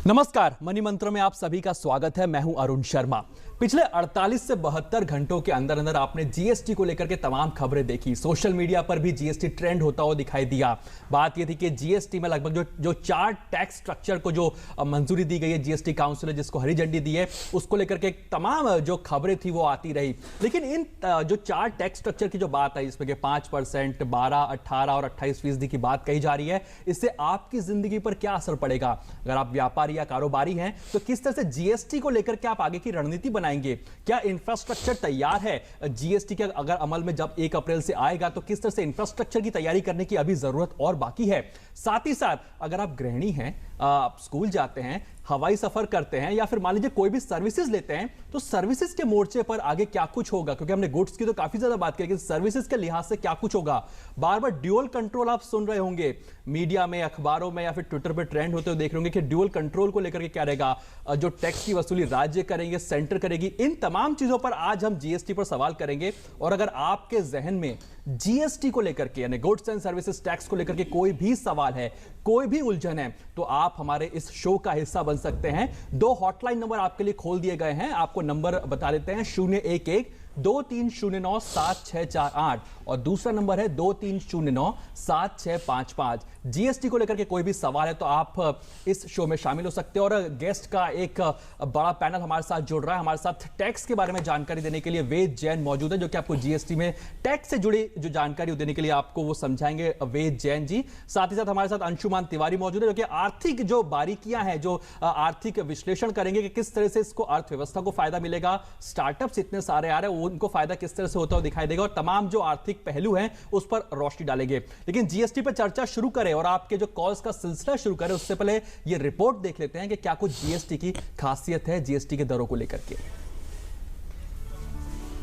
नमस्कार, मनी मंत्र में आप सभी का स्वागत है। मैं हूं अरुण शर्मा। पिछले 48 से 72 घंटों के अंदर अंदर आपने जीएसटी को लेकर के तमाम खबरें देखी। सोशल मीडिया पर भी जीएसटी ट्रेंड होता हुआ दिखाई दिया। बात यह थी कि जीएसटी में लगभग जो 4 टैक्स स्ट्रक्चर को जो मंजूरी दी गई है, जीएसटी काउंसिल ने जिसको हरी झंडी दी है, उसको लेकर के तमाम जो खबरें थी वो आती रही। लेकिन इन जो 4 टैक्स स्ट्रक्चर की जो बात है, इसमें 5%, 12, 18 और 28% की बात कही जा रही है, इससे आपकी जिंदगी पर क्या असर पड़ेगा? अगर आप व्यापारी या कारोबारी हैं तो किस तरह से जीएसटी को लेकर के आप आगे की रणनीति बनाएंगे? क्या इंफ्रास्ट्रक्चर तैयार है जीएसटी के अगर अमल में जब 1 अप्रैल से आएगा तो किस तरह से इंफ्रास्ट्रक्चर की तैयारी करने की अभी जरूरत और बाकी है? साथ ही साथ अगर आप गृहिणी हैं, आप स्कूल जाते हैं, हवाई सफर करते हैं या फिर मान लीजिए कोई भी सर्विसेज लेते हैं, तो सर्विसेज के मोर्चे पर आगे क्या कुछ होगा? क्योंकि हमने गुड्स की तो काफी ज्यादा बात की, लेकिन सर्विसेज के लिहाज से क्या कुछ होगा? बार बार ड्यूअल कंट्रोल आप सुन रहे होंगे मीडिया में, अखबारों में या फिर ट्विटर पर ट्रेंड होते हुए देख रहे होंगे कि ड्यूअल कंट्रोल को लेकर के क्या रहेगा, जो टैक्स की वसूली राज्य करेंगे, सेंटर करेगी। इन तमाम चीजों पर आज हम जीएसटी पर सवाल करेंगे। और अगर आपके जहन में जीएसटी को लेकर के यानी गुड्स एंड सर्विसेज टैक्स को लेकर के कोई भी सवाल है, कोई भी उलझन है, तो आप हमारे इस शो का हिस्सा बन सकते हैं। 2 हॉटलाइन नंबर आपके लिए खोल दिए गए हैं। आपको नंबर बता देते हैं, 011-2309-7648 और दूसरा नंबर है 2309-7655। जीएसटी को लेकर के कोई भी सवाल है तो आप इस शो में शामिल हो सकते हैं। और गेस्ट का एक बड़ा पैनल हमारे साथ जुड़ रहा है। हमारे साथ टैक्स के बारे में जानकारी देने के लिए वेद जैन मौजूद है, जो कि आपको जीएसटी में टैक्स से जुड़ी जो जानकारी देने के लिए आपको वो समझाएंगे, वेद जैन जी। साथ ही साथ हमारे साथ अंशुमान तिवारी मौजूद है, जो कि आर्थिक जो बारीकियां हैं, जो आर्थिक विश्लेषण करेंगे कि किस तरह से इसको अर्थव्यवस्था को फायदा मिलेगा। स्टार्टअप्स इतने सारे आ रहे हैं, उनको फायदा किस तरह से होता हुआ दिखाई देगा और तमाम जो आर्थिक पहलू हैं उस पर रोशनी डालेंगे। लेकिन जीएसटी पर चर्चा शुरू करें और आपके जो कॉल्स का सिलसिला शुरू करें, उससे पहले ये रिपोर्ट देख लेते हैं कि क्या कुछ जीएसटी की खासियत है जीएसटी के दरों को लेकर के।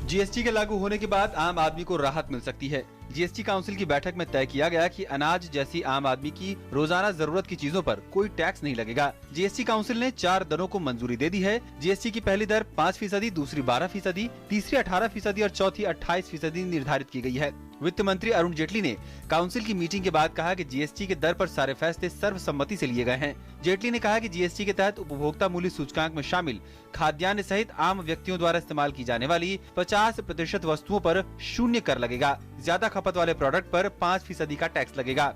जीएसटी के लागू होने के बाद आम आदमी को राहत मिल सकती है। जीएसटी काउंसिल की बैठक में तय किया गया कि अनाज जैसी आम आदमी की रोजाना जरूरत की चीजों पर कोई टैक्स नहीं लगेगा। जीएसटी काउंसिल ने 4 दरों को मंजूरी दे दी है। जीएसटी की पहली दर 5%, दूसरी 12%, तीसरी 18% और चौथी 28% निर्धारित की गई है। वित्त मंत्री अरुण जेटली ने काउंसिल की मीटिंग के बाद कहा कि जीएसटी के दर पर सारे फैसले सर्वसम्मति से लिए गए हैं। जेटली ने कहा कि जीएसटी के तहत उपभोक्ता मूल्य सूचकांक में शामिल खाद्यान्न सहित आम व्यक्तियों द्वारा इस्तेमाल की जाने वाली 50% वस्तुओं पर 0 कर लगेगा। ज्यादा खपत वाले प्रोडक्ट पर 5% का टैक्स लगेगा।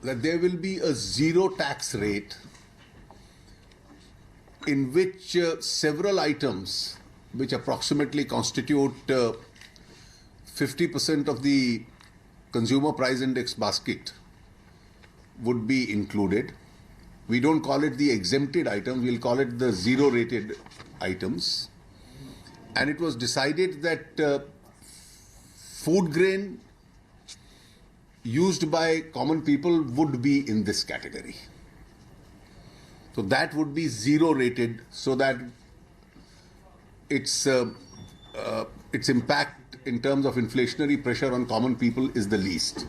There will be a zero tax rate in which several items, which approximately constitute 50% of the consumer price index basket, would be included. We don't call it the exempted items, we'll call it the zero rated items. And it was decided that food grain used by common people would be in this category. So that would be zero rated, so that its impact in terms of inflationary pressure on common people is the least.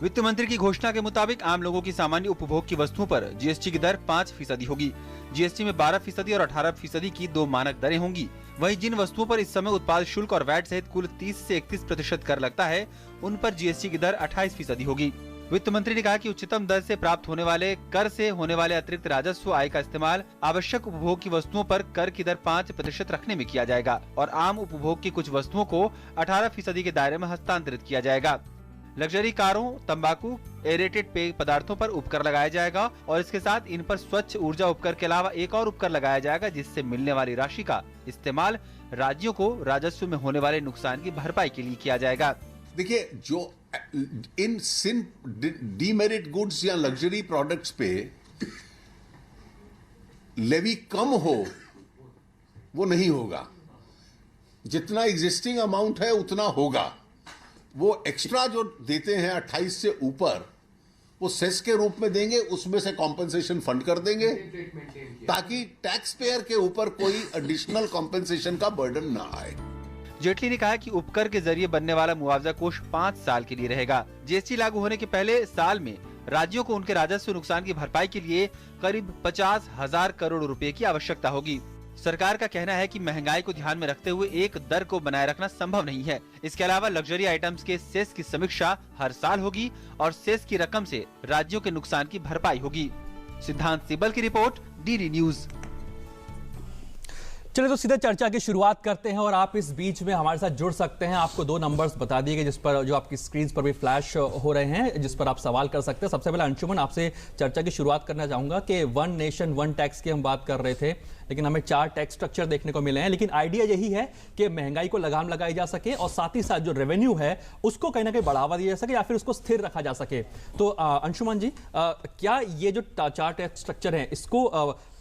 वित्त मंत्री की घोषणा के मुताबिक आम लोगों की सामान्य उपभोग की वस्तुओं पर जीएसटी की दर 5% होगी। जीएसटी में 12% और 18% की 2 मानक दरें होंगी। वहीं जिन वस्तुओं पर इस समय उत्पाद शुल्क और वैट सहित कुल 30 से 31% कर लगता है, उन पर जीएसटी की दर 28% होगी। वित्त मंत्री ने कहा कि उच्चतम दर से प्राप्त होने वाले कर से होने वाले अतिरिक्त राजस्व आय का इस्तेमाल आवश्यक उपभोग की वस्तुओं पर कर की दर 5% रखने में किया जाएगा और आम उपभोग की कुछ वस्तुओं को 18% के दायरे में हस्तांतरित किया जाएगा। लग्जरी कारों, तंबाकू, एरेटेड पेय पदार्थों पर उपकर लगाया जाएगा और इसके साथ इन पर स्वच्छ ऊर्जा उपकर के अलावा एक और उपकर लगाया जाएगा, जिससे मिलने वाली राशि का इस्तेमाल राज्यों को राजस्व में होने वाले नुकसान की भरपाई के लिए किया जाएगा। देखिए, जो इन डीमेरिट गुड्स या लग्जरी प्रोडक्ट्स पे लेवी कम हो, वो नहीं होगा। जितना एग्जिस्टिंग अमाउंट है उतना होगा। वो एक्स्ट्रा जो देते हैं 28 से ऊपर, वो सेस के रूप में देंगे, उसमें से कॉम्पेंसेशन फंड कर देंगे, ताकि टैक्स पेयर के ऊपर कोई एडिशनल कॉम्पेंसेशन का बर्डन ना आए। जेटली ने कहा कि उपकर के जरिए बनने वाला मुआवजा कोष 5 साल के लिए रहेगा। जीएसटी लागू होने के पहले साल में राज्यों को उनके राजस्व नुकसान की भरपाई के लिए करीब 50,000 करोड़ रुपए की आवश्यकता होगी। सरकार का कहना है कि महंगाई को ध्यान में रखते हुए एक दर को बनाए रखना संभव नहीं है। इसके अलावा लग्जरी आइटम्स के सेस की समीक्षा हर साल होगी और सेस की रकम से राज्यों के नुकसान की भरपाई होगी। सिद्धांत सिब्बल की रिपोर्ट, डीडी न्यूज। चलिए तो सीधे चर्चा की शुरुआत करते हैं और आप इस बीच में हमारे साथ जुड़ सकते हैं। आपको दो नंबर्स बता दिए गए जिस पर जो आपकी स्क्रीन पर भी फ्लैश हो रहे हैं, जिस पर आप सवाल कर सकते हैं। सबसे पहले अंशुमन, आपसे चर्चा की शुरुआत करना चाहूंगा कि वन नेशन वन टैक्स की हम बात कर रहे थे, लेकिन हमें 4 टैक्स स्ट्रक्चर देखने को मिले हैं। लेकिन आइडिया यही है कि महंगाई को लगाम लगाई जा सके और साथ ही साथ जो रेवेन्यू है उसको कहीं ना कहीं बढ़ावा दिया जा सके या फिर उसको स्थिर रखा जा सके। तो अंशुमन जी, क्या ये जो 4 टैक्स स्ट्रक्चर है इसको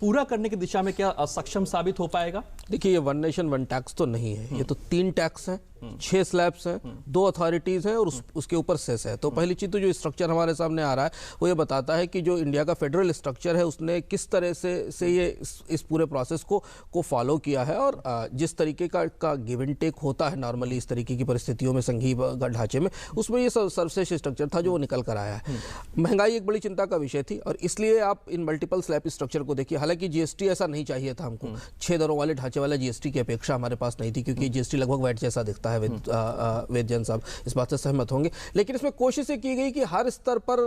पूरा करने की दिशा में क्या सक्षम साबित हो पाएगा? देखिए, ये वन नेशन वन टैक्स तो नहीं है, ये तो 3 टैक्स हैं, 6 स्लैब्स हैं, 2 अथॉरिटीज हैं और उसके ऊपर सेस है। तो पहली चीज तो जो स्ट्रक्चर हमारे सामने आ रहा है वो ये बताता है कि जो इंडिया का फेडरल स्ट्रक्चर है उसने किस तरह से ये इस पूरे प्रोसेस को फॉलो किया है। और जिस तरीके का गिव एंड टेक होता है नॉर्मली इस तरीके की परिस्थितियों में, संघीय ढांचे में, उसमें ये सर्वश्रेष्ठ स्ट्रक्चर था जो वो निकल कर आया है। महंगाई एक बड़ी चिंता का विषय थी और इसलिए आप इन मल्टीपल स्लैब स्ट्रक्चर को देखिए। हालांकि जीएसटी ऐसा नहीं चाहिए था हमको, 6 दरों वाले ढांचे वाला जीएसटी की अपेक्षा हमारे पास नहीं थी, क्योंकि जीएसटी लगभग वैट जैसा दिखता है। वेद जैन साहब इस बात से सहमत होंगे। लेकिन इसमें कोशिश की गई कि हर स्तर पर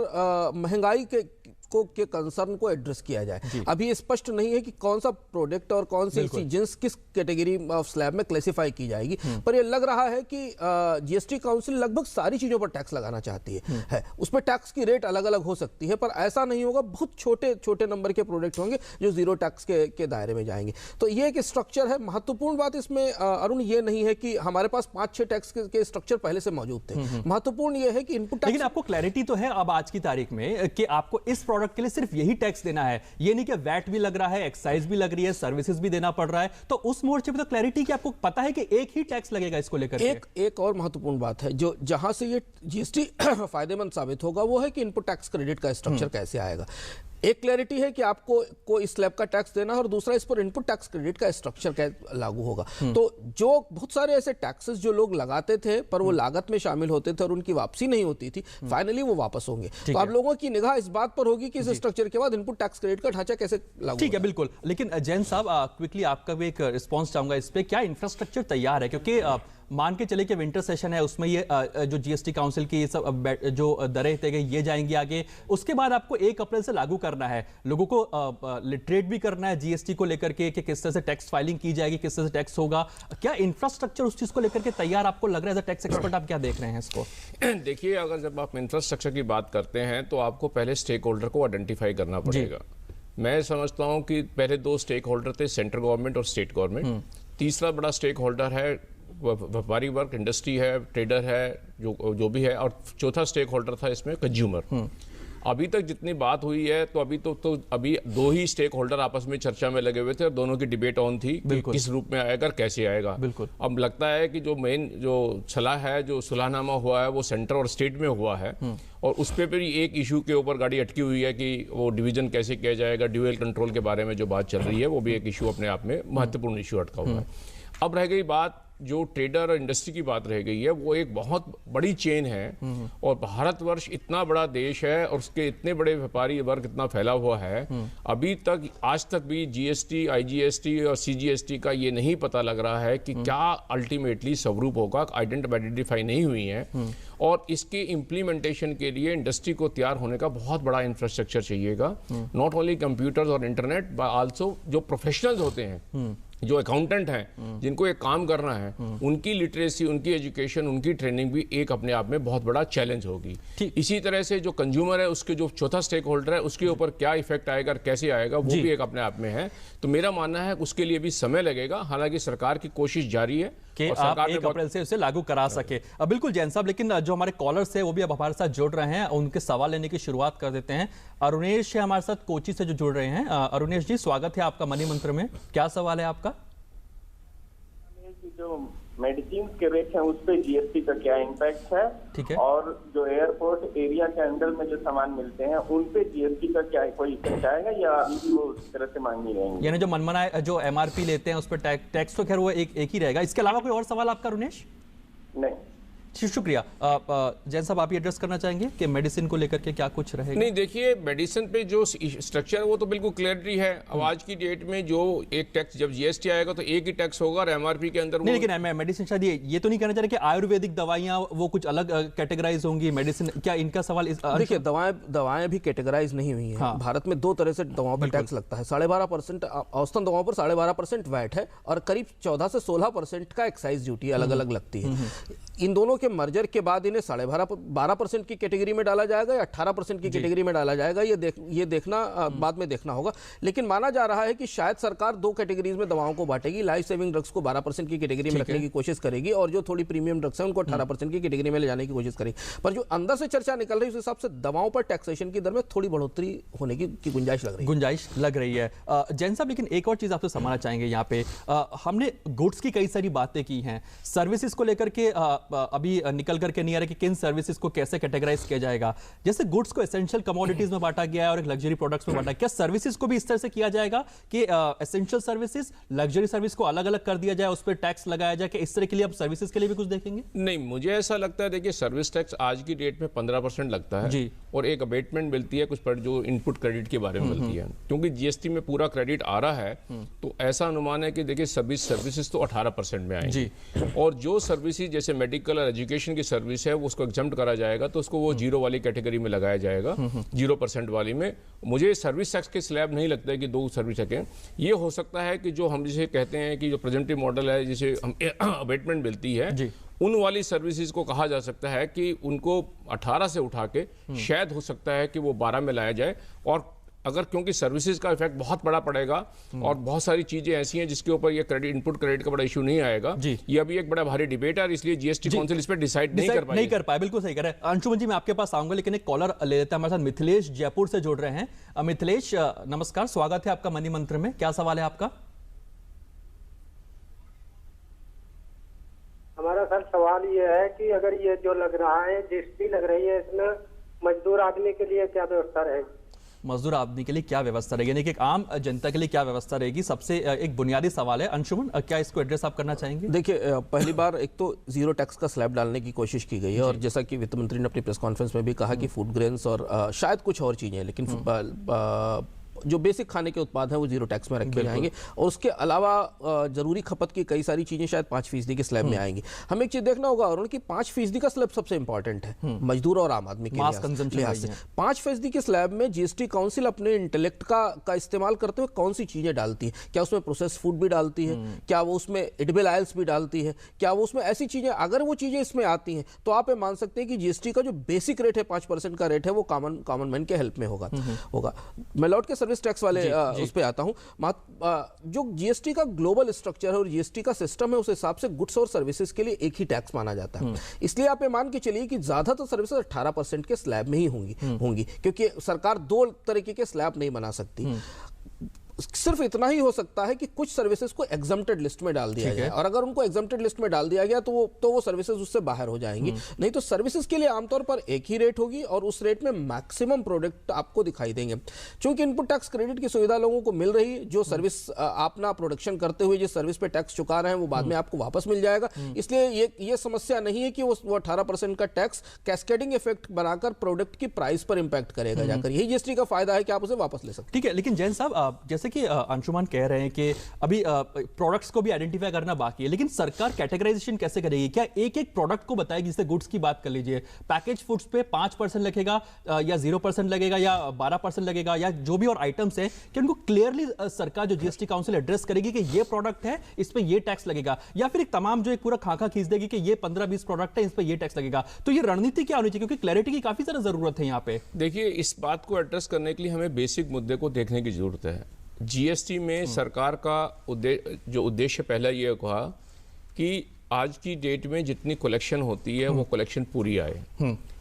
महंगाई के कंसर्न को एड्रेस किया जाए। अभी स्पष्ट नहीं है कि कौन सा प्रोडक्ट और कौन सी चीजें किस कैटेगरी ऑफ स्लैब में क्लासिफाई की जाएगी, पर यह लग रहा है कि जीएसटी काउंसिल लगभग सारी चीजों पर टैक्स लगाना चाहती है। उसमें टैक्स की रेट अलग अलग हो सकती है, पर ऐसा नहीं होगा। बहुत छोटे छोटे नंबर के प्रोडक्ट होंगे जो जीरो टैक्स के दायरे में जाएंगे। तो ये एक स्ट्रक्चर है। महत्वपूर्ण बात इसमें अरुण ये नहीं है कि हमारे पास 5-6 टैक्स के स्ट्रक्चर पहले से मौजूद थे। महत्वपूर्ण ये है कि इनपुट टैक्स, लेकिन आपको क्लैरिटी तो है अब आज की तारीख में कि आपको इस प्रोडक्ट के लिए सिर्फ यही टैक्स देना है। ये नहीं कि वैट भी लग रहा है, एक्साइज भी लग रही है, सर्विसेज भी देना पड़ रहा है। तो उस मोर्चे पे तो क्लैरिटी कि आपको पता है कि एक ही टैक्स लगेगा इसको लेकर। एक और महत्वपूर्ण बात है जो जहां से ये जीएसटी फायदेमंद साबित होगा वो है कि इनपुट टैक्स क्रेडिट का स्ट्रक्चर कैसे आएगा। एक क्लैरिटी है कि आपको इस स्लैब का टैक्स देना है और दूसरा इस पर इनपुट टैक्स क्रेडिट का स्ट्रक्चर कैसे लागू होगा। तो जो बहुत सारे ऐसे टैक्सेस जो लोग लगाते थे पर वो लागत में शामिल होते थे और उनकी वापसी नहीं होती थी, फाइनली वो वापस होंगे। तो आप लोगों की निगाह इस बात पर होगी कि इस स्ट्रक्चर के बाद इनपुट टैक्स क्रेडिट का ढांचा कैसे लागू। ठीक है, बिल्कुल। लेकिन जैन साहब, क्विकली आपका भी एक रिस्पॉन्स चाहूंगा इस पे। क्या इंफ्रास्ट्रक्चर तैयार है? क्योंकि मान के चले कि विंटर सेशन है, उसमें ये जो जीएसटी काउंसिल की ये सब जो दरें तय गई ये जाएंगी आगे। उसके बाद आपको 1 अप्रैल से लागू करना है, लोगों को लिटरेट भी करना है जीएसटी को लेकर के कि किस तरह से टैक्स फाइलिंग की जाएगी, किस तरह से टैक्स होगा। क्या इंफ्रास्ट्रक्चर उस चीज को लेकर के तैयार आपको लग रहा है? एज अ टैक्स एक्सपर्ट आप क्या देख रहे हैं इसको? देखिए, अगर जब आप इंफ्रास्ट्रक्चर की बात करते हैं तो आपको पहले स्टेक होल्डर को आइडेंटिफाई करना पड़ेगा। मैं समझता हूं कि पहले 2 स्टेक होल्डर थे, सेंट्रल गवर्नमेंट और स्टेट गवर्नमेंट। तीसरा बड़ा स्टेक होल्डर है व्यापारी वर्ग, इंडस्ट्री है, ट्रेडर है, जो भी है, और चौथा स्टेक होल्डर था इसमें कंज्यूमर। अभी तक जितनी बात हुई है तो अभी 2 ही स्टेक होल्डर आपस में चर्चा में लगे हुए थे और दोनों की डिबेट ऑन थी कि किस रूप में आएगा, कैसे आएगा। अब लगता है कि जो मेन जो सलाह है, जो सुलहनामा हुआ है वो सेंटर और स्टेट में हुआ है और उस पर भी एक इशू के ऊपर गाड़ी अटकी हुई है कि वो डिवीजन कैसे किया जाएगा। ड्यूअल कंट्रोल के बारे में जो बात चल रही है वो भी एक इशू अपने आप में महत्वपूर्ण इशू अटका हुआ है। अब रह गई बात जो ट्रेडर और इंडस्ट्री की बात रह गई है, वो एक बहुत बड़ी चेन है और भारतवर्ष इतना बड़ा देश है और उसके इतने बड़े व्यापारी वर्ग इतना फैला हुआ है। अभी तक आज तक भी जीएसटी, आईजीएसटी और सीजीएसटी का ये नहीं पता लग रहा है कि क्या अल्टीमेटली स्वरूप होगा, आइडेंटिफाई नहीं हुई है। और इसके इम्प्लीमेंटेशन के लिए इंडस्ट्री को तैयार होने का बहुत बड़ा इंफ्रास्ट्रक्चर चाहिएगा। नॉट ओनली कंप्यूटर्स और इंटरनेट बट आल्सो जो प्रोफेशनल्स होते हैं, जो अकाउंटेंट हैं, जिनको एक काम करना है, उनकी लिटरेसी, उनकी एजुकेशन, उनकी ट्रेनिंग भी एक अपने आप में बहुत बड़ा चैलेंज होगी। इसी तरह से जो कंज्यूमर है, उसके जो चौथा स्टेक होल्डर है, उसके ऊपर क्या इफेक्ट आएगा, कैसे आएगा, वो भी एक अपने आप में है। तो मेरा मानना है उसके लिए भी समय लगेगा। हालांकि सरकार की कोशिश जारी है कि आप 1 अप्रैल से उसे लागू करा सके। बिल्कुल जैन साहब, लेकिन जो हमारे कॉलर्स है वो भी अब हमारे साथ जुड़ रहे हैं, उनके सवाल लेने की शुरुआत कर देते हैं। अरुणेश है हमारे साथ कोची से जो जुड़ रहे हैं। अरुणेश जी, स्वागत है आपका मनी मंत्र में। क्या सवाल है आपका? जो मेडिसिन के रेट हैं उस पे जीएसटी का क्या इम्पैक्ट है? ठीक है। और जो एयरपोर्ट एरिया के अंदर में जो सामान मिलते हैं उन पे जीएसटी का क्या कोई इफेक्ट आएगा या अभी भी वो उस तरह से मांगी रहेंगे? यानी जो मनमाना जो एमआरपी लेते हैं उस पर टैक्स तो खैर वो एक ही रहेगा। इसके अलावा कोई और सवाल आपका अरुणेश? नहीं। शुक्रिया। जैन साहब, आप ये एड्रेस करना चाहेंगे कि मेडिसिन को लेकर के क्या कुछ रहेगा? नहीं, देखिए, मेडिसिन पे जो स्ट्रक्चर है वो तो बिल्कुल क्लियरिटी है। अब आज की डेट में जो एक टैक्स, जब जीएसटी आएगा तो एक ही टैक्स होगा और एमआरपी के अंदर नहीं, लेकिन मैं मेडिसिन शायद ये तो नहीं कहना चाह रहे कि आयुर्वेदिक दवाइयां वो कुछ अलग कैटेगराइज होंगी, मेडिसिन, क्या इनका सवाल देखिए, दवाएं भी कैटेगराइज नहीं हुई हैं। हाँ। भारत में 2 तरह से दवाओं पर टैक्स लगता है। 12.5% औसतन दवाओं पर 12.5% वैट है और करीब 14 से 16% का एक्साइज ड्यूटी अलग अलग लगती है। इन दोनों के मर्जर के बाद इन्हें 12.5% की कैटेगरी में डाला जाएगा या 18% की कैटेगरी में डाला जाएगा, ये देखना बाद में देखना होगा। लेकिन माना जा रहा है कि शायद सरकार 2 कैटेगरीज में दवाओं को बांटेगी। लाइफ सेविंग ड्रग्स को 12% की कैटेगरी में रखने की कोशिश करेगी और जो थोड़ी प्रीमियम ड्रग्स हैं उनको 18% की कैटेगरी में ले जाने की कोशिश करेगी। पर जो अंदर से चर्चा निकल रही है उस हिसाब से दवाओं पर टैक्सेशन की दर में थोड़ी बढ़ोतरी होने की गुंजाइश लग रही है। जैन साहब, लेकिन एक और चीज आपसे समझना चाहेंगे यहाँ पे, हमने गुड्स की कई सारी बातें की हैं, सर्विसेज को लेकर के अभी निकल करके नहीं आ रहा कि किन सर्विसेज को कैसे कैटेगराइज किया जाएगा। जैसे गुड्स को एसेंशियल कमोडिटीज में बांटा गया है और एक लग्जरी प्रोडक्ट्स में बांटा, क्या सर्विसेज को भी इस तरह से किया जाएगा कि एसेंशियल सर्विसेज, लग्जरी सर्विस को अलग अलग कर दिया जाए, उस पर टैक्स लगाया जाए? कि इस तरह के लिए आप सर्विसेज के लिए भी कुछ देखेंगे? नहीं, मुझे ऐसा लगता है, देखिए, सर्विस टैक्स आज की डेट में 15% लगता है जी, और एक अबेटमेंट मिलती है कुछ पर जो इनपुट क्रेडिट के बारे में मिलती है। क्योंकि जीएसटी में पूरा क्रेडिट आ रहा है तो ऐसा अनुमान है कि देखिए सर्विसेज तो 18% में आएंगी और जो सर्विसेज जैसे मेडिकल और एजुकेशन की सर्विस है वो उसको एग्जम्प्ट करा जाएगा तो उसको वो 0 वाली कैटेगरी में लगाया जाएगा, 0% वाली में। मुझे सर्विस टैक्स के स्लैब नहीं लगता है कि 2 सर्विस टैक्स। ये हो सकता है कि जो हम जिसे कहते हैं कि जो प्रेजेंटिव मॉडल है, जिसे हम अबेटमेंट मिलती है, उन वाली सर्विसेज को कहा जा सकता है कि उनको 18 से उठा के शायद हो सकता है कि वो 12 में लाया जाए। और अगर क्योंकि सर्विसेज का इफेक्ट बहुत बड़ा पड़ेगा और बहुत सारी चीजें ऐसी हैं जिसके ऊपर ये क्रेडिट, इनपुट क्रेडिट का बड़ा इशू नहीं आएगा, ये अभी एक बड़ा भारी डिबेट है और इसलिए जीएसटी काउंसिल इस पर डिसाइड नहीं कर पाए। बिल्कुल सही कह रहे हैं। अंशुमन जी, मैं आपके पास आऊंगा लेकिन एक कॉलर ले लेते हैं हमारे साथ। मिथिलेश जयपुर से जुड़ रहे हैं। मिथिलेश, नमस्कार, स्वागत है आपका मनी मंत्र में। क्या सवाल है आपका? हमारा सर सवाल ये है कि अगर ये जो लग रहा है, जीएसटी लग रही है, इसमें मजदूर आदमी के लिए क्या व्यवस्था रहेगी? मजदूर आदमी के लिए क्या व्यवस्था रहेगी, यानी कि एक आम जनता के लिए क्या व्यवस्था रहेगी? सबसे एक बुनियादी सवाल है। अंशुमन, क्या इसको एड्रेस आप करना चाहेंगे? देखिए, पहली बार एक तो 0 टैक्स का स्लैब डालने की कोशिश की गई है और जैसा कि वित्त मंत्री ने अपनी प्रेस कॉन्फ्रेंस में भी कहा कि फूड ग्रेन्स और शायद कुछ और चीजें, लेकिन जो बेसिक खाने के उत्पाद हैं वो 0 टैक्स में रखे जाएंगे और उसके अलावा जरूरी खपत की कई सारी चीजें शायद 5% के स्लैब में आएंगी। हमें एक चीज देखना होगा अरुण कि 5% का स्लैब सबसे इंपॉर्टेंट है मजदूर और आम आदमी के लिहाज से। 5% के स्लैब में जीएसटी काउंसिल अपने इंटेलेक्ट का इस्तेमाल करते हुए कौन सी चीजें डालती है? क्या उसमें प्रोसेस फूड भी डालती है? क्या वो उसमें एडिबल ऑयल्स भी डालती है? क्या वो उसमें ऐसी चीजें, अगर वो चीजें इसमें आती हैं तो आप ये मान सकते हैं कि जीएसटी का जो बेसिक रेट है 5% का रेट है वो कॉमन मैन के हेल्प में होगा। मैं लौट के सर्विस टैक्स वाले उस पे आता हूं। जो जीएसटी का ग्लोबल स्ट्रक्चर है और जीएसटी का सिस्टम है उस हिसाब से गुड्स और सर्विसेज के लिए एक ही टैक्स माना जाता है। इसलिए आप ये मान के चलिए कि ज्यादातर सर्विसेज 18% के स्लैब में ही होंगी क्योंकि सरकार 2 तरीके के स्लैब नहीं बना सकती। सिर्फ इतना ही हो सकता है कि कुछ सर्विसेज को एग्जम्प्टेड लिस्ट में डाल दिया जाए और अगर उनको एग्जम्प्टेड लिस्ट में डाल दिया गया तो वो सर्विसेज उससे बाहर हो जाएंगी। नहीं तो सर्विसेज के लिए आमतौर पर एक ही रेट होगी और उस रेट में मैक्सिमम प्रोडक्ट आपको दिखाई देंगे। चूंकि इनपुट टैक्स क्रेडिट की सुविधा लोगों को मिल रही है, जो सर्विस आप ना प्रोडक्शन करते हुए जिस सर्विस पे टैक्स चुका रहे हैं वो बाद में आपको वापस मिल जाएगा। इसलिए ये समस्या नहीं है कि वो 18% का टैक्स कैस्केडिंग इफेक्ट बनाकर प्रोडक्ट की प्राइस पर इंपैक्ट करेगा जाकर। यही जीएसटी का फायदा है कि आप उसे वापस ले सकते। ठीक है, लेकिन जैन साहब, जैसे कि अंशुमान कह रहे हैं कि अभी प्रोडक्ट्स को भी आइडेंटिफाई करना बाकी है, लेकिन सरकार कैटेगराइजेशन कैसे करेगी? क्या एक प्रॉडक्ट को बताएगी? जैसे गुड्स की बात कर लीजिए, पैकेज फूड्स पे 5% लगेगा या 0% लगेगा या 12% लगेगा या जो भी और आइटम्स है, कि उनको क्लियरली सरकार जो जीएसटी काउंसिल एड्रेस करेगी कि ये प्रोडक्ट है, इस पे ये टैक्स लगेगा, या फिर एक तमाम जो एक पूरा खाका खींच देगी कि ये 15-20 प्रोडक्ट है, इस पे ये टैक्स लगेगा? तो ये रणनीति क्या होनी चाहिए? क्योंकि क्लैरिटी की काफी ज्यादा जरूरत है यहाँ पे। देखिए, इस बात को एड्रेस करने के लिए हमें बेसिक मुद्दे को देखने की जरूरत है। जीएसटी में सरकार का उद्देश्य पहला ये कहा कि आज की डेट में जितनी कलेक्शन होती है वो कलेक्शन पूरी आए।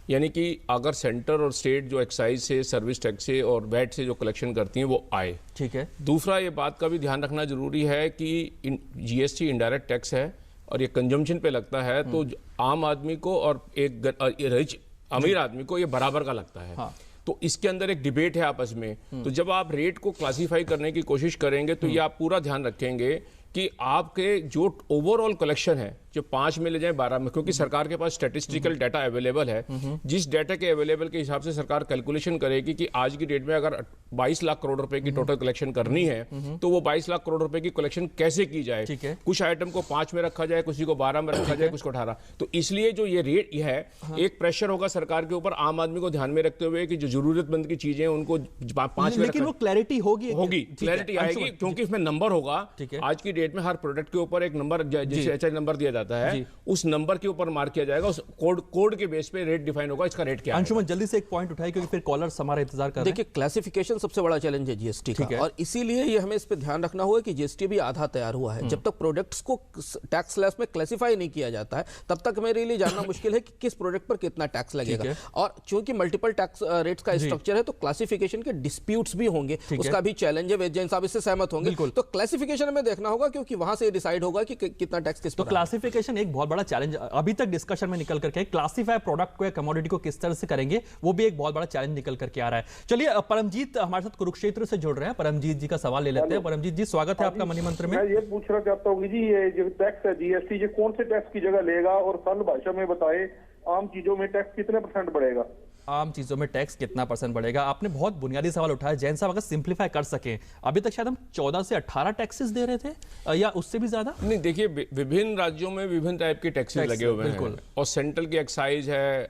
यानी कि अगर सेंटर और स्टेट जो एक्साइज से, सर्विस टैक्स से और वैट से जो कलेक्शन करती हैं वो आए। ठीक है। दूसरा, ये बात का भी ध्यान रखना जरूरी है कि जीएसटी इनडायरेक्ट टैक्स है और ये कंजम्पशन पे लगता है, तो आम आदमी को और एक रिच अमीर आदमी को ये बराबर का लगता है। हाँ। तो इसके अंदर एक डिबेट है आपस में। तो जब आप रेट को क्लासिफाई करने की कोशिश करेंगे तो ये आप पूरा ध्यान रखेंगे कि आपके जो ओवरऑल कलेक्शन है जो 5 में ले जाए 12 में, क्योंकि सरकार के पास स्टैटिस्टिकल डाटा अवेलेबल है। जिस डाटा के अवेलेबल के हिसाब से सरकार कैलकुलेशन करेगी कि आज की डेट में अगर 22 लाख करोड़ रुपए की टोटल कलेक्शन करनी है तो वो 22 लाख करोड़ रुपए की कलेक्शन कैसे की जाए। कुछ आइटम को 5 में रखा जाए, किसी को 12 में रखा जाए, कुछ को 18। तो इसलिए जो ये रेट है, एक प्रेशर होगा सरकार के ऊपर आम आदमी को ध्यान में रखते हुए कि जो जरूरतमंद की चीजें उनको 5 में, लेकिन वो क्लैरिटी होगी क्लैरिटी आएगी, क्योंकि इसमें नंबर होगा। आज की डेट में हर प्रोडक्ट के ऊपर एक नंबर, जैसे HI नंबर दिया जाता है, उस नंबर के ऊपर मार्क किया जाएगा, उस कोड के बेस पे रेट डिफाइन होगा, इसका रेट क्या है। अंशुमन जल्दी से एक पॉइंट उठाए क्योंकि फिर कॉलर्स हमारा इंतजार कर रहे हैं। देखिए, क्लासिफिकेशन सबसे बड़ा चैलेंज है जीएसटी का, और इसीलिए ये हमें इस पे ध्यान रखना होगा कि जीएसटी भी आधा तैयार हुआ है। जब तक प्रोडक्ट्स को टैक्स स्लैब में क्लासिफाई नहीं किया जाता है, तब तक मेरे लिए जानना मुश्किल है कि किस प्रोडक्ट पर कितना टैक्स लगेगा। और चूंकि मल्टीपल टैक्स रेट्स का स्ट्रक्चर है, तो क्लासिफिकेशन के डिस्प्यूट्स भी होंगे, उसका भी चैलेंज है। वेद जैन साहब इससे सहमत होंगे। तो क्लासिफिकेशन में देखना होगा, क्योंकि वहां से डिसाइड होगा कि कितना टैक्स किस पर। तो क्लासिफिकेशन एक बहुत बड़ा चैलेंज अभी तक डिस्कशन में निकल करके, क्लासिफाई प्रोडक्ट को या कमोडिटी को किस तरह से करेंगे, वो भी एक बहुत बड़ा चैलेंज निकल करके आ रहा है। चलिए, परमजीत हमारे साथ कुरुक्षेत्र से जुड़ रहे हैं। परमजीत जी का सवाल ले लेते हैं। परमजीत जी, स्वागत है आपका मनी मंत्र में। मैं ये पूछना चाहता हूँ जी, ये जो टैक्स है जीएसटी, ये कौन से टैक्स की जगह लेगा, और सरल भाषा में बताए आम चीजों में टैक्स कितने % बढ़ेगा। आम चीजों में टैक्स कितना % बढ़ेगा? आपने बहुत बुनियादी सवाल उठाया। जैन साहब, अगर सिंप्लीफाई कर सकें, अभी तक शायद हम 14 से 18 टैक्सेस दे रहे थे, या उससे भी ज्यादा? नहीं, देखिए, विभिन्न राज्यों में विभिन्न टाइप के टैक्सेस लगे हुए हैं, और सेंट्रल की एक्साइज है,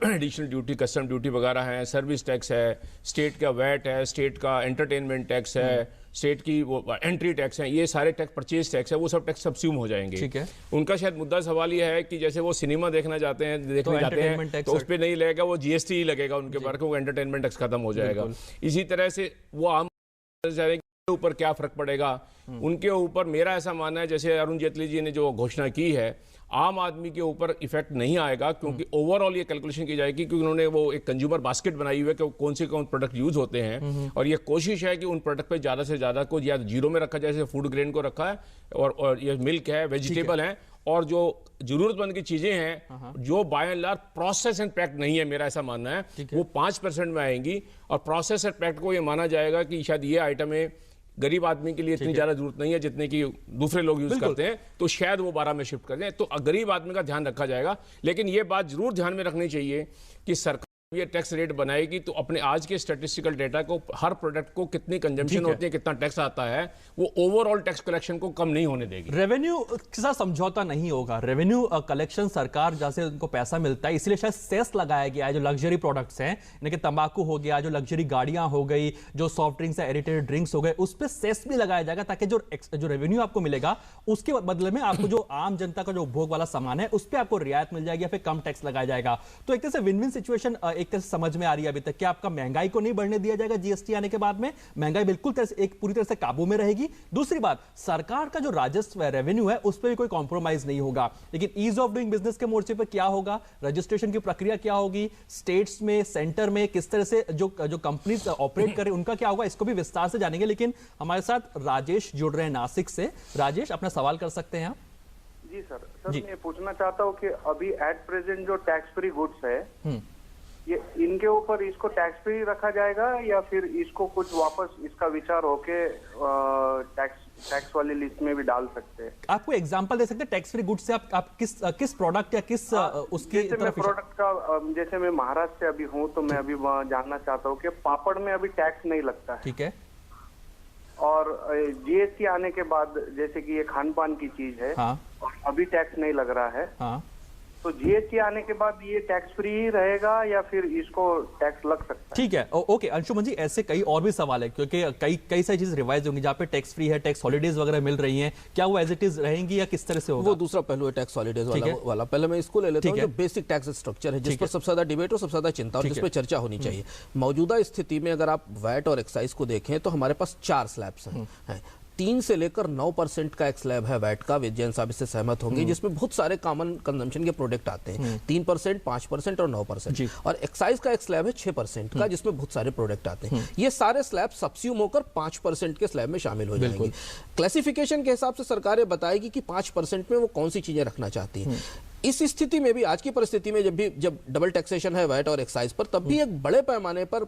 एडिशनल ड्यूटी, कस्टम ड्यूटी वगैरह है, सर्विस टैक्स है, स्टेट का वैट है, स्टेट का एंटरटेनमेंट टैक्स है, स्टेट की वो एंट्री टैक्स है, ये सारे टैक्स, परचेज टैक्स है, वो सब टैक्स सबस्यूम हो जाएंगे। ठीक है। उनका शायद मुद्दा सवाल ये है कि जैसे वो सिनेमा देखने जाते हैं तो उस पर नहीं लगेगा, वो जीएसटी ही लगेगा उनके ऊपर, वो एंटरटेनमेंट टैक्स खत्म हो जाएगा। इसी तरह से वो आम के ऊपर क्या फर्क पड़ेगा उनके ऊपर, मेरा ऐसा मानना है, जैसे अरुण जेटली जी ने जो घोषणा की है, आम आदमी के ऊपर इफेक्ट नहीं आएगा, क्योंकि ओवरऑल ये कैलकुलेशन की जाएगी, क्योंकि उन्होंने वो एक कंज्यूमर बास्केट बनाई हुई है कि कौन से प्रोडक्ट यूज होते हैं, और ये कोशिश है कि उन प्रोडक्ट पे ज्यादा से ज्यादा को या जीरो में रखा जाए, जैसे फूड ग्रेन को रखा है, और ये मिल्क है, वेजिटेबल है, और जो जरूरतमंद की चीजें हैं जो by and large process and packed नहीं है, मेरा ऐसा मानना है, वो 5% में आएंगी। और प्रोसेस एंड पैक्ड को ये माना जाएगा कि शायद ये आइटमें गरीब आदमी के लिए इतनी ज्यादा जरूरत नहीं है जितने की दूसरे लोग यूज करते हैं, तो शायद वो 12 में शिफ्ट कर दें, तो गरीब आदमी का ध्यान रखा जाएगा। लेकिन ये बात जरूर ध्यान में रखनी चाहिए कि सरकार ये टैक्स रेट बनाएगी तो अपने आज के स्टैटिस्टिकल डेटा को, हर प्रोडक्ट को कितनी कंजम्पशन होती है, कितना टैक्स आता है, वो ओवरऑल टैक्स कलेक्शन को कम नहीं होने देगी। रेवेन्यू के साथ समझौता नहीं होगा। रेवेन्यू कलेक्शन सरकार जैसे उनको पैसा मिलता है, इसलिए शायद सेस लगाया गया है जो लग्जरी प्रोडक्ट्स हैं, यानी कि तंबाकू हो गया, जो लग्जरी गाड़ियां हो गई, जो सॉफ्ट ड्रिंक्स है, एडिटेड ड्रिंक्स हो गए, उस पर सेस भी लगाया जाएगा, ताकि जो रेवेन्यू आपको मिलेगा उसके बदले में आपको जो आम जनता का जो उपभोग वाला सामान है उस पर आपको रियायत मिल जाएगी, या फिर कम टैक्स लगाया जाएगा। तो एक तरह से विन विन सिचुएशन एक तरह से समझ में आ रही है अभी तक। क्या आपका महंगाई को नहीं बढ़ने दिया जाएगा जीएसटी आने के बाद में? महंगाई बिल्कुल पूरी तरह से काबू में रहेगी। दूसरी बात, सरकार का जो राजस्व है, रेवेन्यू है, उस पर भी कोई कॉम्प्रोमाइज नहीं होगा। लेकिन ईज ऑफ डूइंग बिजनेस के मोर्चे पर क्या होगा, रजिस्ट्रेशन की प्रक्रिया क्या होगी, स्टेट्स में, सेंटर में किस तरह से जो कंपनीज ऑपरेट करें उनका क्या होगा, इसको भी विस्तार से जानेंगे। लेकिन हमारे साथ राजेश जुड़ रहे हैं नासिक से। राजेश, अपना सवाल कर सकते हैं आप। जी सर, मैं पूछना चाहता हूँ कि अभी एट प्रेजेंट जो टैक्स फ्री गुड्स है, ये इनके ऊपर इसको टैक्स फ्री रखा जाएगा, या फिर इसको कुछ वापस इसका विचार होके टैक्स वाली लिस्ट में भी डाल सकते हैं? आपको एग्जांपल दे सकते हैं टैक्स फ्री गुड्स से? आप किस प्रोडक्ट या किस उसकी तरफ? प्रोडक्ट का, जैसे मैं महाराष्ट्र से अभी हूँ, तो मैं अभी जानना चाहता हूँ कि पापड़ में अभी टैक्स नहीं लगता है। ठीक है। और जीएसटी आने के बाद, जैसे कि ये खान पान की चीज है, हाँ, और अभी टैक्स नहीं लग रहा है, हाँ, तो जीएसटी आने के बाद ये टैक्स फ्री ही रहेगा या फिर इसको टैक्स लग सकता है? ठीक है, ओके अंशुमन जी, ऐसे कई और भी सवाल है, क्योंकि कई सारी चीज रिवाइज होंगी जहाँ पे टैक्स फ्री है, टैक्स हॉलीडेज वगैरह मिल रही हैं, क्या वो एज इट इज रहेंगी या किस तरह से होगा? वो दूसरा पहलू है टैक्स हॉलीडेज वाला। पहले मैं इसको ले लेता हूँ, जो बेसिक टैक्स स्ट्रक्चर है, जिस पर सबसे ज्यादा डिबेट और सबसे ज्यादा चिंता और जिस पर चर्चा होनी चाहिए। मौजूदा स्थिति में अगर आप वैट और एक्साइज को देखें तो हमारे पास 4 स्लैब्स हैं। 3 से लेकर 9% का एक स्लैब है वैट का, विजयन साहब इससे सहमत होंगे, जिसमें बहुत सारे कॉमन कंजम्पशन के प्रोडक्ट आते हैं। 3%, 5% और 9%। और एक्साइज का एक स्लैब है 6% का, जिसमें बहुत सारे प्रोडक्ट आते हैं। ये सारे स्लैब सब्स्यूम होकर 5% के स्लैब में शामिल हो जाएंगे। क्लासिफिकेशन के हिसाब से सरकार बताएगी कि 5% में वो कौन सी चीजें रखना चाहती है। इस स्थिति में भी, आज की परिस्थिति में, जब डबल टैक्सेशन है वैट और एक्साइज पर, तब भी एक बड़े पैमाने पर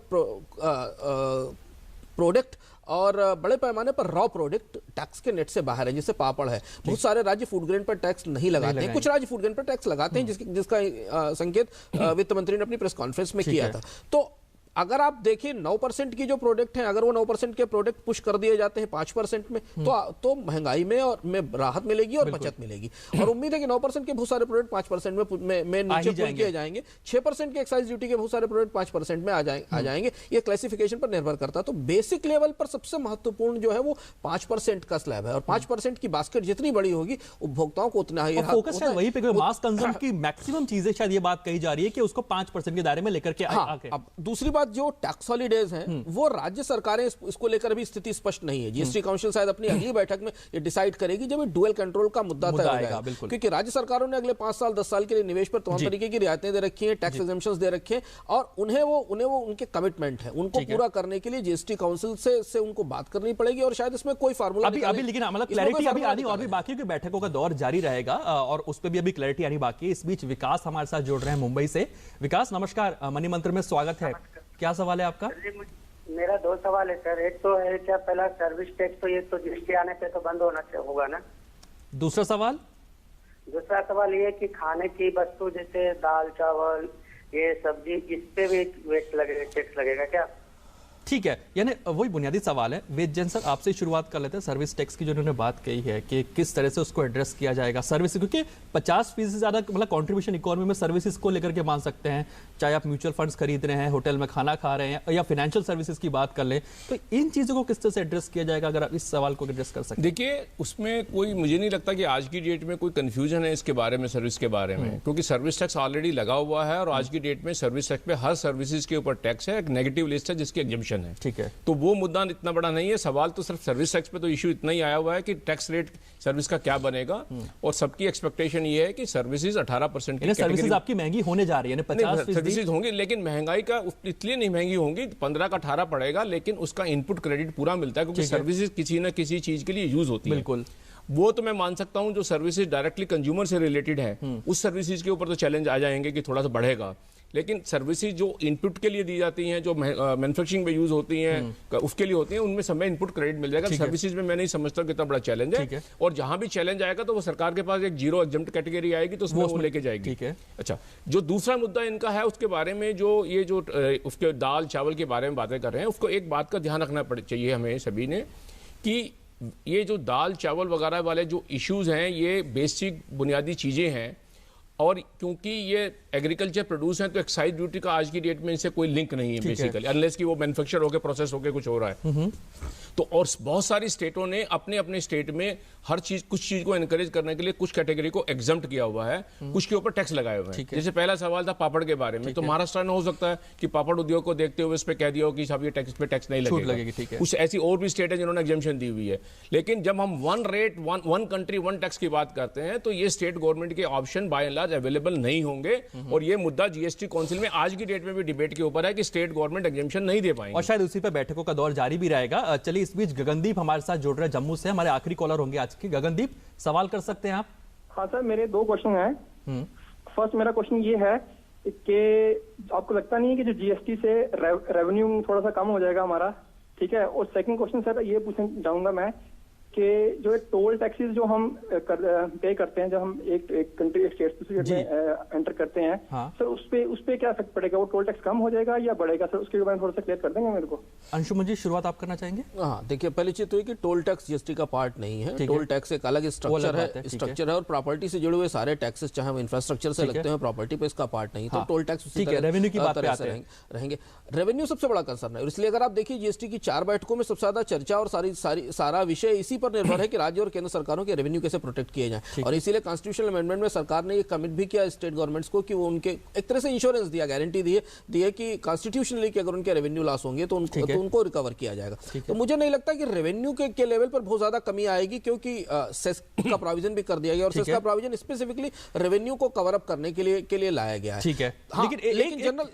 प्रोडक्ट और बड़े पैमाने पर रॉ प्रोडक्ट टैक्स के नेट से बाहर है, जैसे पापड़ है। बहुत सारे राज्य फूड ग्रेन पर टैक्स नहीं लगाते हैं, कुछ राज्य फूड ग्रेन पर टैक्स लगाते हैं, जिसका संकेत वित्त मंत्री ने अपनी प्रेस कॉन्फ्रेंस में किया था। तो अगर आप देखिए 9% की जो प्रोडक्ट हैं, अगर वो 9% के प्रोडक्ट पुश कर दिए जाते हैं 5% में, तो महंगाई में और में राहत मिलेगी और बचत मिलेगी। और उम्मीद है कि 9% के बहुत सारे प्रोडक्ट 5% में नीचे पुश किए जाएंगे। 6% के एक्साइज ड्यूटी के बहुत सारे प्रोडक्ट 5% में आ जाएंगे। ये क्लासिफिकेशन पर निर्भर करता है। तो बेसिक लेवल पर सबसे महत्वपूर्ण जो है वो 5% का स्लैब है, और 5% की बास्केट जितनी बड़ी होगी उपभोक्ताओं को उतना ही फोकस शायद वहीं पे मास कंज्यूम की मैक्सिमम चीजें, शायद ये बात कही जा रही है कि उसको 5% के दायरे में लेकर के आके। अब दूसरी बात, जो टैक्स हॉलीडेज हैं वो राज्य सरकारें इसको लेकर भी स्थिति स्पष्ट नहीं है। जीएसटी काउंसिल शायद अपनी अगली बैठक में ये डिसाइड करेगी जब डुअल कंट्रोल का मुद्दा तय होगा, क्योंकि राज्य सरकारों ने अगले 5 साल 10 साल के लिए निवेश पर तमाम तरीके की रियायतें दे रखी हैं, टैक्स एग्जेम्पशंस दे रखे हैं, और उन्हें वो उनके कमिटमेंट है, उनको पूरा करने के लिए जीएसटी काउंसिल से उनको बात करनी पड़ेगी। और शायद इसमें कोई फार्मूला अभी लेकिन मतलब क्लैरिटी अभी आनी और भी बाकी है कि बैठकों का दौर जारी रहेगा और उस पर भी अभी क्लैरिटी आनी बाकी है। इस बीच विकास हमारे साथ जुड़ रहे हैं मुंबई से। विकास नमस्कार, मनी मंत्र में स्वागत है। क्या सवाल है आपका? मेरा 2 सवाल है सर। एक तो है क्या, पहला सर्विस टैक्स तो ये तो जीएसटी आने पे तो बंद होगा ना? दूसरा सवाल ये कि खाने की वस्तु जैसे दाल चावल ये सब्जी, इस पे भी टैक्स लगेगा क्या? ठीक है, यानी वही बुनियादी सवाल है। वेद जैन सर, आपसे शुरुआत कर लेते हैं। सर्विस टैक्स की जो उन्होंने बात कही है कि किस तरह से उसको एड्रेस किया जाएगा। सर्विस, क्योंकि 50% से ज्यादा मतलब कंट्रीब्यूशन इकोनॉमी में सर्विसेज को लेकर के मान सकते हैं, चाहे आप म्यूचुअल फंड्स खरीद रहे हैं, होटल में खाना खा रहे हैं, या फाइनेंशियल सर्विसेज की बात कर लें, तो इन चीजों को किस तरह से एड्रेस किया जाएगा, अगर आप इस सवाल को एड्रेस कर सकते हैं? देखिए, उसमें कोई, मुझे नहीं लगता कि आज की डेट में कोई कंफ्यूजन है इसके बारे में, सर्विस के बारे में, क्योंकि सर्विस टैक्स ऑलरेडी लगा हुआ है। और आज की डेट में सर्विस टैक्स पे हर सर्विसेज के ऊपर टैक्स है, एक नेगेटिव लिस्ट है जिसकी एग्जम्पशन है। ठीक है, तो वो मुद्दा इतना बड़ा नहीं है। सवाल तो सिर्फ सर्विस टैक्स पे तो इशू इतना ही आया हुआ है कि टैक्स रेट सर्विस का क्या बनेगा, और सबकी एक्सपेक्टेशन ये है कि सर्विसेज 18% की सर्विसेज आपकी महंगी होने जा रही है। 50% सर्विसेज होंगी, लेकिन महंगाई का इसलिए नहीं महंगी होंगी, 15 का 18 पड़ेगा, लेकिन उसका इनपुट क्रेडिट पूरा मिलता है, क्योंकि सर्विसेज किसी न किसी चीज के लिए यूज होती है। बिल्कुल, वो तो मैं मान सकता हूं। जो सर्विसेज डायरेक्टली कंज्यूमर से रिलेटेड है, उस सर्विसेज के ऊपर तो चैलेंज आ जाएंगे कि थोड़ा सा बढ़ेगा। लेकिन सर्विसेज जो इनपुट के लिए दी जाती हैं, जो मैन्युफैक्चरिंग में यूज होती हैं, उसके लिए होती हैं, उनमें समय इनपुट क्रेडिट मिल जाएगा। सर्विसेज में मैं नहीं समझता कितना बड़ा चैलेंज है। और जहां भी चैलेंज आएगा तो वो सरकार के पास एक जीरो एग्जम्प्ट कैटेगरी आएगी, तो उसमें वो लेके जाएगी। ठीक है। अच्छा, जो दूसरा मुद्दा इनका है उसके बारे में, जो ये जो उसके दाल चावल के बारे में बातें कर रहे हैं, उसको एक बात का ध्यान रखना चाहिए हमें सभी ने, कि ये जो दाल चावल वगैरह वाले जो इश्यूज हैं, ये बेसिक बुनियादी चीजें हैं, और क्योंकि ये एग्रीकल्चर प्रोड्यूस है तो एक्साइज ड्यूटी का आज की डेट में इनसे कोई लिंक नहीं है बेसिकली, अनलेस कि वो मैन्युफैक्चर होकर प्रोसेस होकर कुछ हो रहा है। तो और बहुत सारी स्टेटों ने अपने अपने स्टेट में हर चीज, कुछ चीज को एनकरेज करने के लिए कुछ कैटेगरी को एग्जम्प्ट किया हुआ है, कुछ के ऊपर टैक्स लगाए हुए हैं। जैसे पहला सवाल था पापड़ के बारे में, तो महाराष्ट्र में हो सकता है कि पापड़ उद्योग को देखते हुए इस पे कह दिया हो कि साहब ये टैक्स पे टैक्स नहीं लगेगा। कुछ ऐसी और भी स्टेट है जिन्होंने एग्जम्पशन दी हुई है। लेकिन जब हम one rate one country one tax की बात करते हैं, तो ये स्टेट गवर्नमेंट के option by and large available नहीं होंगे। और ये मुद्दा जीएसटी काउंसिल में आज की डेट में भी डिबेट के ऊपर है कि स्टेट गवर्नमेंट एग्जम्पशन नहीं दे पाएंगे, और शायद उसी पे बैठकों का दौर जारी भी रहेगा। चलिए, इस बीच गगनदीप हमारे साथ जुड़ रहे हैं जम्मू से, हमारे आखिरी कॉलर होंगे आज के। गगनदीप, सवाल कर सकते हैं आप? हाँ सर, मेरे 2 क्वेश्चन हैं। फर्स्ट मेरा क्वेश्चन ये है कि आपको लगता नहीं है कि जो जीएसटी से रेवेन्यू थोड़ा सा कम हो जाएगा हमारा? ठीक है। और सेकंड क्वेश्चन सर ये पूछना चाहूंगा मैं कि जो टोल टैक्सेस जो हम पे करते हैं, जब हम एक कंट्री एक स्टेट से एंटर करते हैं, सर उस पे क्या इफेक्ट पड़ेगा? वो टोल टैक्स कम हो जाएगा या बढ़ेगा सर? उसके बारे में थोड़ा सा क्लियर कर देंगे मेरे को? अंशुमन जी, शुरुआत आप करना चाहेंगे? हाँ, देखिए, पहली चीज तो ये कि टोल टैक्स जीएसटी का पार्ट नहीं है। टोल टैक्स एक अलग स्ट्रक्चर है और प्रॉपर्टी से जुड़े हुए सारे टैक्सेस, चाहे वो इंफ्रास्ट्रक्चर से लगते हैं प्रॉपर्टी पे, इसका पार्ट नहीं। तो टोल टैक्स रेवेन्यू की बात पे आते रहेंगे। रेवेन्यू सबसे बड़ा कंसर्न है, इसलिए अगर आप देखिए जीएसटी की 4 बैठकों में सबसे ज्यादा चर्चा और सारा विषय इसी पर निर्भर है कि राज्य और केंद्र सरकारों के रेवेन्यू कैसे प्रोटेक्ट किए जाएं। और इसीलिए कॉन्स्टिट्यूशनल अमेंडमेंट में सरकार ने ये कमिट भी किया स्टेट गवर्नमेंट्स को कि वो उनके एक तरह से इंश्योरेंस दिया, गारंटी दी है कि कॉन्स्टिट्यूशनली कि अगर उनके रेवेन्यू लॉस होंगे तो उनको रिकवर किया जाएगा। तो मुझे नहीं लगता कि रेवेन्यू के लेवल पर बहुत ज्यादा कमी आएगी, क्योंकि सेस का प्रोविजन भी कर दिया गया और सेस का प्रोविजन स्पेसिफिकली रेवेन्यू को कवर अप करने के लिए लाया गया है। ठीक है।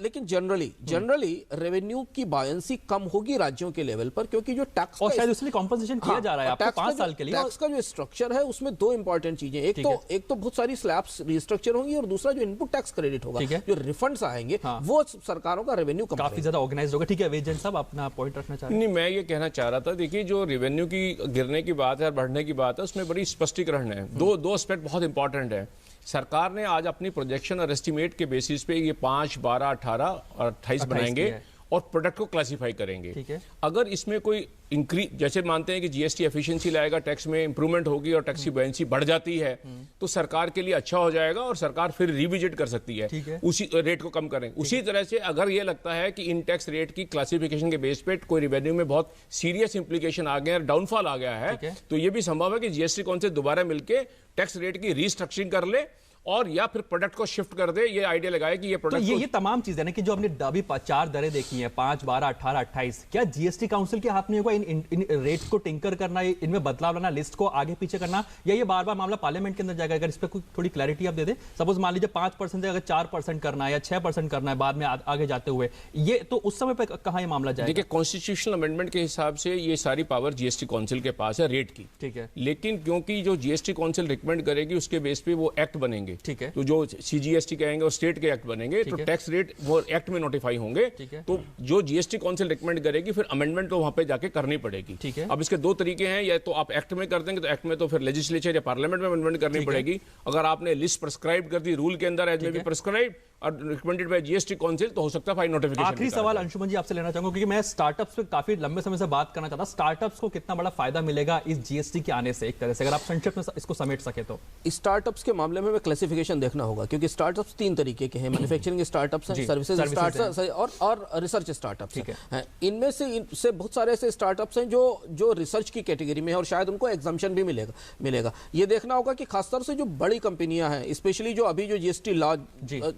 लेकिन जनरली रेवेन्यू की बायंसी कम होगी राज्यों के लेवल पर, क्योंकि जो टैक्स और शायद उसके लिए कॉम्पनसेशन किया जा रहा है। आपको 5 साल के लिए। टैक्स का जो स्ट्रक्चर है उसमें दो इंपॉर्टेंट चीजें, एक तो बहुत सारी स्लैब्स रिस्ट्रक्चर होंगी और दूसरा जो इनपुट टैक्स क्रेडिट होगा, जो रिफंड्स आएंगे वो सरकारों का रेवेन्यू काफी ज्यादा ऑर्गेनाइज होगा। ठीक है वेजेंट साहब, अपना पॉइंट रखना चाह रहे हैं? नहीं, मैं ये कहना चाह रहा था, देखिए जो रेवेन्यू की गिरने की बात है और बढ़ने की बात है उसमें बड़ी स्पष्टीकरण है। दो एस्पेक्ट बहुत इंपॉर्टेंट है। सरकार ने आज अपनी प्रोजेक्शन और एस्टिमेट के बेसिस पे ये 5, 12, 18 और 28 बनाएंगे और प्रोडक्ट को क्लासिफाई करेंगे। ठीक है। अगर इसमें कोई इंक्रीज, जैसे मानते हैं कि जीएसटी एफिशिएंसी लाएगा, टैक्स में इंप्रूवमेंट होगी और टैक्स की बुओयेंसी बढ़ जाती है, तो सरकार के लिए अच्छा हो जाएगा और सरकार फिर रिविजिट कर सकती है, उसी रेट को कम करें। उसी तरह से अगर ये लगता है कि इन टैक्स रेट की क्लासिफिकेशन के बेस पे कोई रेवेन्यू में बहुत सीरियस इंप्लीकेशन आ गया, डाउनफॉल आ गया है, तो ये भी संभव है कि जीएसटी काउंसिल दोबारा मिलकर टैक्स रेट की रीस्ट्रक्चरिंग कर ले और या फिर प्रोडक्ट को शिफ्ट कर दे। ये आइडिया लगाए कि ये प्रोडक्ट तो ये तमाम चीजें ना कि जो हमने अभी 4 दरें देखी हैं, 5, 12, 18, 28, क्या जीएसटी काउंसिल के हाथ में होगा इन रेट्स को टिंकर करना, इनमें बदलाव लाना, लिस्ट को आगे पीछे करना, या ये बार बार मामला पार्लियामेंट के अंदर जाएगा? अगर इस पर थोड़ी क्लैरिटी आप दे दें। सपोज मान लीजिए 5% से अगर 4% करना है या 6% करना है बाद में आगे जाते हुए, ये तो उस समय पर कहां ये मामला जाएगा? देखिए, कॉन्स्टिट्यूशनल अमेंडमेंट के हिसाब से ये सारी पावर जीएसटी काउंसिल के पास है रेट की। ठीक है। लेकिन क्योंकि जो जीएसटी काउंसिल रिकमेंड करेगी उसके बेस पे वो एक्ट बनेंगे। ठीक है। तो जो सीजीएसटी कहेंगे और स्टेट के एक्ट बनेंगे, तो टैक्स रेट वो एक्ट में नोटिफाई होंगे। तो जो जीएसटी काउंसिल रिकमेंड करेगी फिर अमेंडमेंट तो वहां पे जाके करनी पड़ेगी। ठीक है। अब इसके दो तरीके हैं, या तो आप एक्ट में कर देंगे तो एक्ट में तो फिर लेजिस्लेचर या पार्लियामेंट में अमेंडमेंट करनी पड़ेगी। अगर आपने लिस्ट प्रिस्क्राइब कर दी रूल के अंदर एज में भी प्रिस्क्राइब और रिकमेंडेड बाय जीएसटी काउंसिल, तो हो सकता है फाइन नोटिफिकेशन। आखिरी सवाल अंशुमन जी आपसे लेना चाहूंगा, क्योंकि मैं स्टार्टअप्स पे काफी लंबे समय से बात करना चाहता। स्टार्टअप्स को कितना बड़ा फायदा मिलेगा इस जीएसटी के आने से, एक तरह से अगर आप संक्षिप्त में इसको समेट सके तो? स्टार्टअप्स के मामले में क्लासिफिकेशन देखना होगा, क्योंकि स्टार्टअप्स 3 तरीके के हैं, मैन्युफैक्चरिंग स्टार्टअप्स हैं, सर्विसेज स्टार्टअप्स और रिसर्च स्टार्टअप्स हैं। इनमें से बहुत सारे ऐसे स्टार्टअप्स हैं जो रिसर्च की कैटेगरी में है और शायद उनको एग्जाम्पशन भी मिलेगा। ये देखना होगा कि खासतौर से जो बड़ी कंपनियां हैं, स्पेशली जो अभी जो GST law,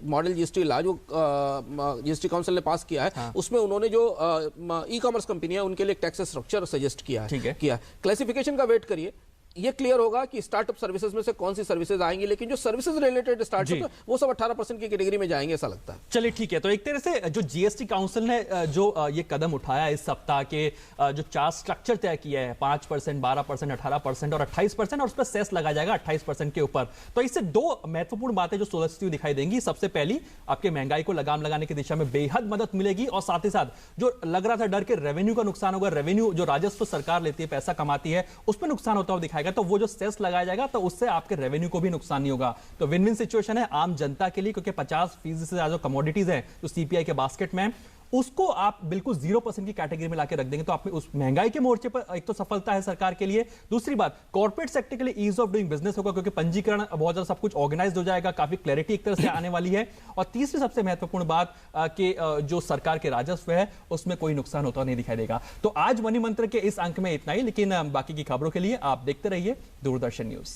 model GST law जो जीएसटी काउंसिल ने पास किया है, उसमें उन्होंने जो ई कॉमर्स कंपनियां उनके लिए टैक्स स्ट्रक्चर सजेस्ट किया है। क्लासिफिकेशन का वेट करिए, ये क्लियर होगा कि स्टार्टअप सर्विसेज में से कौन सी सर्विसेज आएंगी, लेकिन जो सर्विसेज रिलेटेड स्टार्टअप वो सब 18% की कैटेगरी में जाएंगे, ऐसा लगता है। चलिए ठीक है, तो एक तरह से जो जीएसटी काउंसिल ने जो ये कदम उठाया इस सप्ताह के, जो 4 स्ट्रक्चर तय किया है, 5%, 12%, 18% और 28%, और उस पर सेस लगा जाएगा 28% के ऊपर, तो इससे 2 महत्वपूर्ण बातें जो सुलझती हुई दिखाई देंगी। सबसे पहली, आपके महंगाई को लगाम लगाने की दिशा में बेहद मदद मिलेगी, और साथ ही साथ जो लग रहा था डर के रेवेन्यू का नुकसान होगा, रेवेन्यू जो राजस्व सरकार लेती है, पैसा कमाती है, उस पर नुकसान होता हुआ दिखाएगा, तो वो जो सेस लगाया जाएगा तो उससे आपके रेवेन्यू को भी नुकसान नहीं होगा। तो विन विन सिचुएशन है आम जनता के लिए, क्योंकि 50% से ज्यादा कमोडिटीज हैं जो सीपीआई के बास्केट में, उसको आप बिल्कुल 0% की कैटेगरी में लाके रख देंगे, तो आप उस महंगाई के मोर्चे पर एक तो सफलता है सरकार के लिए। दूसरी बात, कॉर्पोरेट सेक्टर के लिए ईज ऑफ डूइंग बिजनेस होगा, क्योंकि पंजीकरण बहुत ज्यादा सब कुछ ऑर्गेनाइज हो जाएगा, काफी क्लैरिटी एक तरह से आने वाली है। और तीसरी सबसे महत्वपूर्ण बात कि जो सरकार के राजस्व है उसमें कोई नुकसान होता नहीं दिखाई देगा। तो आज मनी मंत्र के इस अंक में इतना ही, लेकिन बाकी की खबरों के लिए आप देखते रहिए दूरदर्शन न्यूज।